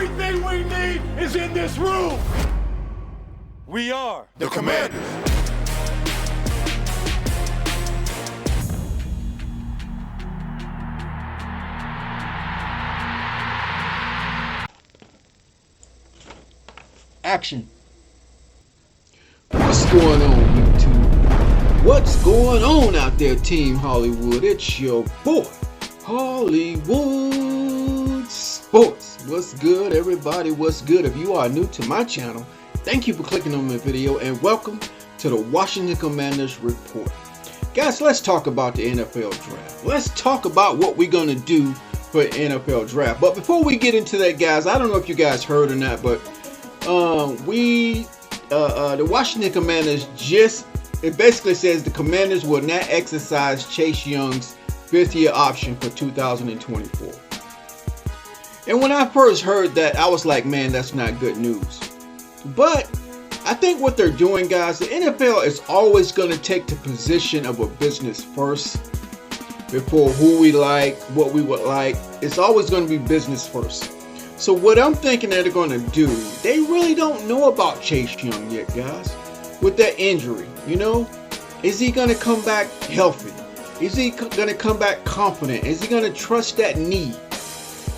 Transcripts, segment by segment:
Everything we need is in this room. We are The Commanders. Action. What's going on, YouTube? What's going on out there, Team Hollywood? It's your boy, Hollywood Sports. What's good, everybody? What's good? If you are new to my channel, thank you for clicking on my video and welcome to the Washington Commanders Report. Guys, let's talk about the NFL Draft. Let's talk about what we're going to do for the NFL Draft. But before we get into that, guys, I don't know if you guys heard or not, but the Washington Commanders it basically says the Commanders will not exercise Chase Young's 5th-year option for 2024. And when I first heard that, I was like, man, that's not good news. But I think what they're doing, guys, the NFL is always going to take the position of a business first before who we like, what we would like. It's always going to be business first. So what I'm thinking that they're going to do, they really don't know about Chase Young yet, guys. With that injury, is he going to come back healthy? Is he going to come back confident? Is he going to trust that knee,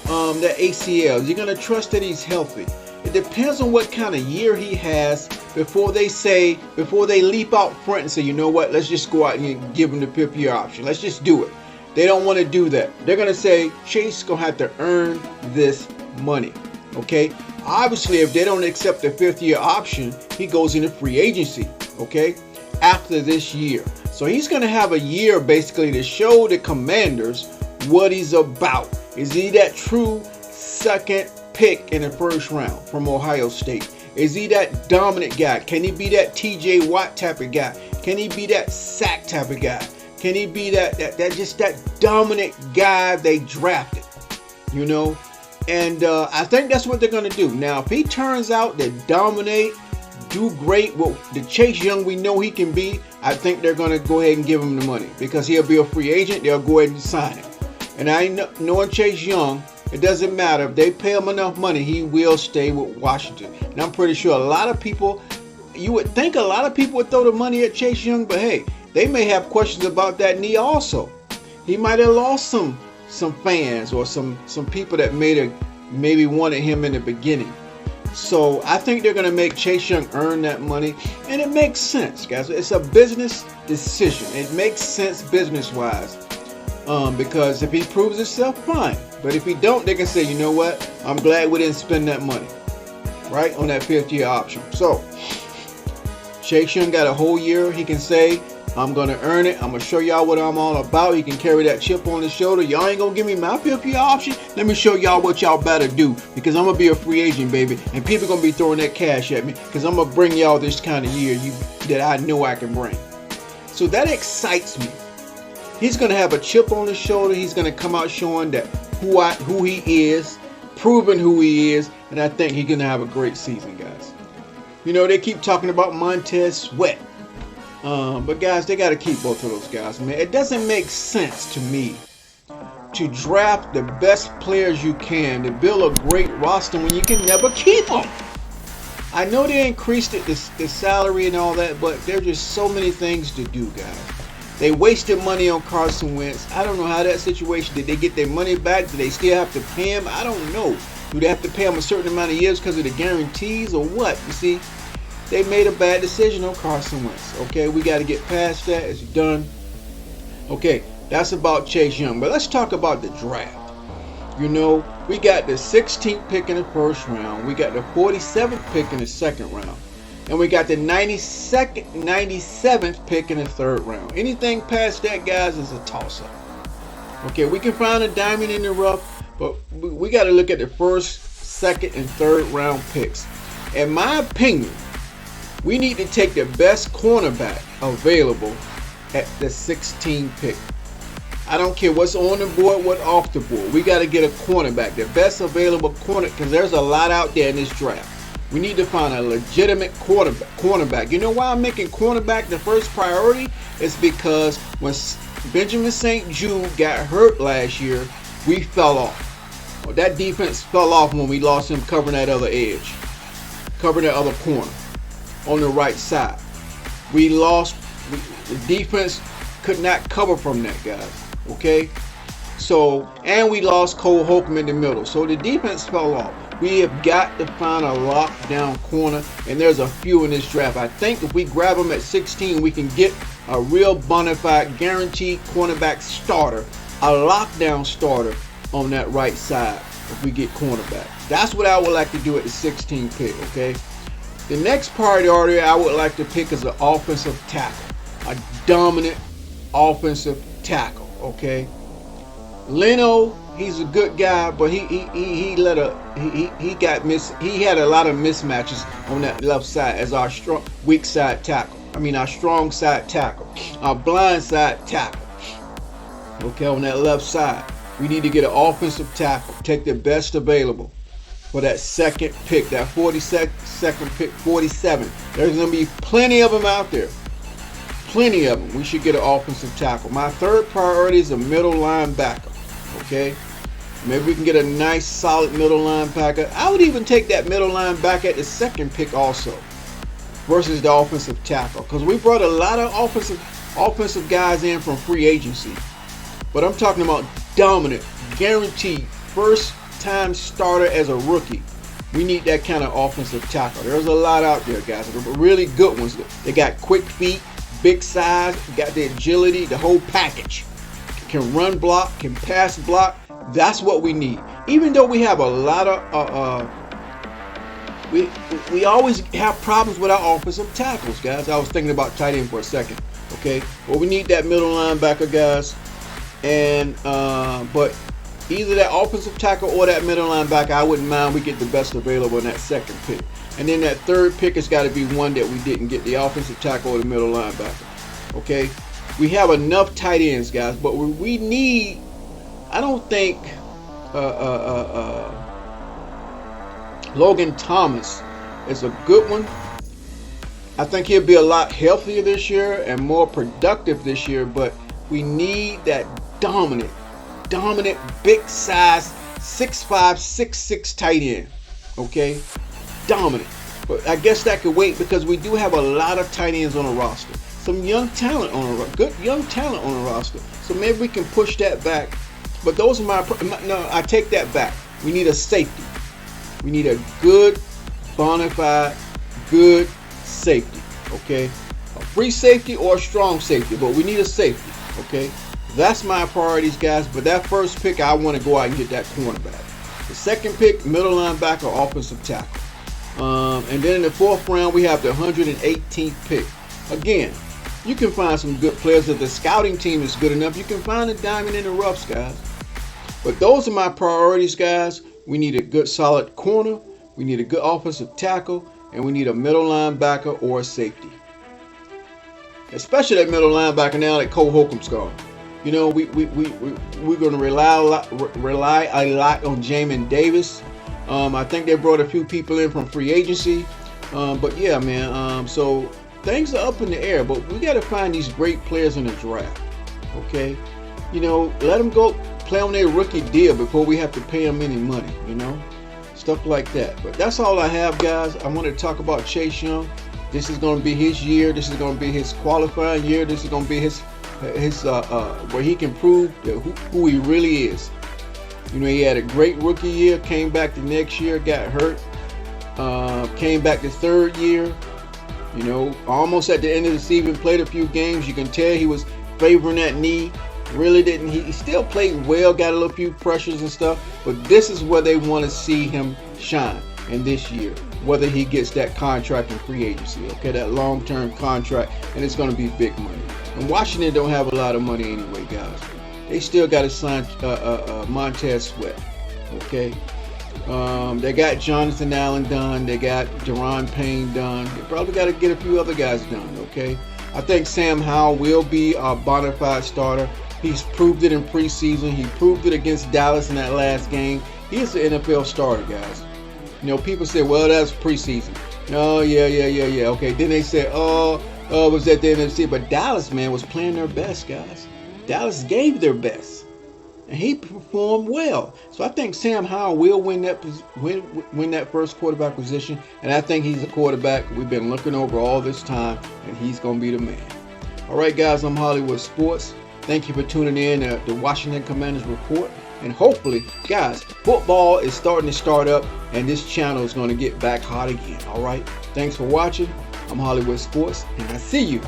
that ACL? Is he going to trust that he's healthy? It depends on what kind of year he has before they leap out front and say, you know what, let's just go out and give him the 5th-year option. Let's just do it. They don't want to do that. They're going to say, Chase is going to have to earn this money. Okay, obviously if they don't accept the 5th-year option, he goes into free agency, okay, after this year. So he's going to have a year basically to show the Commanders what he's about. Is he that true second pick in the 1st round from Ohio State? Is he that dominant guy? Can he be that TJ Watt type of guy? Can he be that sack type of guy? Can he be that dominant guy they drafted? And I think that's what they're going to do. Now, if he turns out to dominate, do great, what the Chase Young we know he can be, I think they're going to go ahead and give him the money because he'll be a free agent. They'll go ahead and sign him. And knowing Chase Young, it doesn't matter. If they pay him enough money, he will stay with Washington. And I'm pretty sure you would think a lot of people would throw the money at Chase Young, but hey, they may have questions about that knee also. He might have lost some fans or some people that maybe wanted him in the beginning. So I think they're going to make Chase Young earn that money, and it makes sense, guys. It's a business decision. It makes sense business-wise, because if he proves himself, fine. But if he don't, they can say, you know what? I'm glad we didn't spend that money, right, on that 5th-year option. So Chase Young got a whole year. He can say, I'm going to earn it. I'm going to show y'all what I'm all about. He can carry that chip on his shoulder. Y'all ain't going to give me my 5th-year option. Let me show y'all what y'all better do, because I'm going to be a free agent, baby. And people going to be throwing that cash at me because I'm going to bring y'all this kind of year that I know I can bring. So that excites me. He's going to have a chip on his shoulder. He's going to come out showing that who he is, proving who he is. And I think he's going to have a great season, guys. They keep talking about Montez Sweat. But guys, they got to keep both of those guys, man. It doesn't make sense to me to draft the best players you can to build a great roster when you can never keep them. I know they increased the salary and all that, but there's just so many things to do, guys. They wasted money on Carson Wentz. I don't know how that situation, did they get their money back? Do they still have to pay him? I don't know. Do they have to pay him a certain amount of years because of the guarantees or what? You see, they made a bad decision on Carson Wentz. Okay, we got to get past that. It's done. Okay, that's about Chase Young. But let's talk about the draft. We got the 16th pick in the 1st round. We got the 47th pick in the 2nd round. And we got the 97th pick in the 3rd round. Anything past that, guys, is a toss-up. Okay, we can find a diamond in the rough, but we got to look at the 1st, 2nd, and 3rd round picks. In my opinion, we need to take the best cornerback available at the 16th pick. I don't care what's on the board, what's off the board. We got to get a cornerback, the best available corner, because there's a lot out there in this draft. We need to find a legitimate cornerback. You know why I'm making cornerback the first priority? It's because when Benjamin St. Jude got hurt last year, we fell off. That defense fell off when we lost him covering that other edge, covering that other corner on the right side. We lost. The defense could not cover from that, guys. Okay? So, and we lost Cole Holcomb in the middle. So the defense fell off. We have got to find a lockdown corner, and there's a few in this draft. I think if we grab them at 16, we can get a real bona fide, guaranteed cornerback starter, a lockdown starter on that right side if we get cornerback. That's what I would like to do at the 16 pick, okay? The next priority I would like to pick is an offensive tackle, a dominant offensive tackle, okay? Leno, he's a good guy, but he had a lot of mismatches on that left side as our weak side tackle. Our strong side tackle, our blind side tackle. Okay, on that left side, we need to get an offensive tackle. Take the best available for that second pick, that 42nd pick, 47. There's going to be plenty of them out there. Plenty of them. We should get an offensive tackle. My third priority is a middle linebacker. Okay, maybe we can get a nice solid middle linebacker. I would even take that middle linebacker at the second pick also versus the offensive tackle, because we brought a lot of offensive guys in from free agency, but I'm talking about dominant, guaranteed first time starter as a rookie. We need that kind of offensive tackle. There's a lot out there, guys. They're really good ones. They got quick feet, big size, got the agility, the whole package. Can run block, can pass block. That's what we need. Even though we have a lot of we always have problems with our offensive tackles, guys. I was thinking about tight end for a second. Okay, well, we need that middle linebacker, guys, and but either that offensive tackle or that middle linebacker, I wouldn't mind. We get the best available in that second pick, and then that third pick has got to be one that we didn't get, the offensive tackle or the middle linebacker. Okay. We have enough tight ends, guys, but we need, I don't think Logan Thomas is a good one. I think he'll be a lot healthier this year and more productive this year, but we need that dominant, big size, 6'5", 6'6" tight end, okay? Dominant. But I guess that could wait because we do have a lot of tight ends on the roster. Some young talent on the good young talent on the roster. So maybe we can push that back. But those are no, I take that back. We need a safety. We need a good, bona fide, good safety. Okay? A free safety or a strong safety, but we need a safety. Okay? That's my priorities, guys. But that first pick, I want to go out and get that cornerback. The second pick, middle linebacker, offensive tackle. And then in the fourth round, we have the 118th pick. Again, you can find some good players. If the scouting team is good enough, you can find a diamond in the roughs, guys. But those are my priorities, guys. We need a good, solid corner. We need a good offensive tackle. And we need a middle linebacker or a safety. Especially that middle linebacker now that Cole Holcomb's gone. You know, we're going to rely a lot on Jamin Davis. I think they brought a few people in from free agency. But yeah, man. So things are up in the air, but we got to find these great players in the draft. Okay, you know, let them go play on their rookie deal before we have to pay them any money. You know, stuff like that. But that's all I have, guys. I want to talk about Chase Young. This is going to be his year. This is going to be his qualifying year. This is going to be his where he can prove who he really is. You know, he had a great rookie year. Came back the next year, got hurt. Came back the third year. You know, almost at the end of the season, played a few games. You can tell he was favoring that knee. Really didn't. He still played well, got a little few pressures and stuff. But this is where they want to see him shine in this year. Whether he gets that contract in free agency, okay, that long-term contract, and it's going to be big money. And Washington don't have a lot of money anyway, guys. They still got to sign Montez Sweat, okay. They got Jonathan Allen done. They got Deron Payne done. They probably got to get a few other guys done, okay? I think Sam Howell will be a bona fide starter. He's proved it in preseason. He proved it against Dallas in that last game. He's an NFL starter, guys. You know, people say, well, that's preseason. Oh, yeah. Okay, then they say, it was at the NFC. But Dallas, man, was playing their best, guys. Dallas gave their best. and he performed well. So I think Sam Howell will win that first quarterback position, and I think he's a quarterback we've been looking over all this time, and he's going to be the man. All right, guys, I'm Hollywood Sports. Thank you for tuning in to the Washington Commanders Report. And hopefully, guys, football is starting to start up, and this channel is going to get back hot again. All right? Thanks for watching. I'm Hollywood Sports, and I see you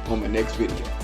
on my next video.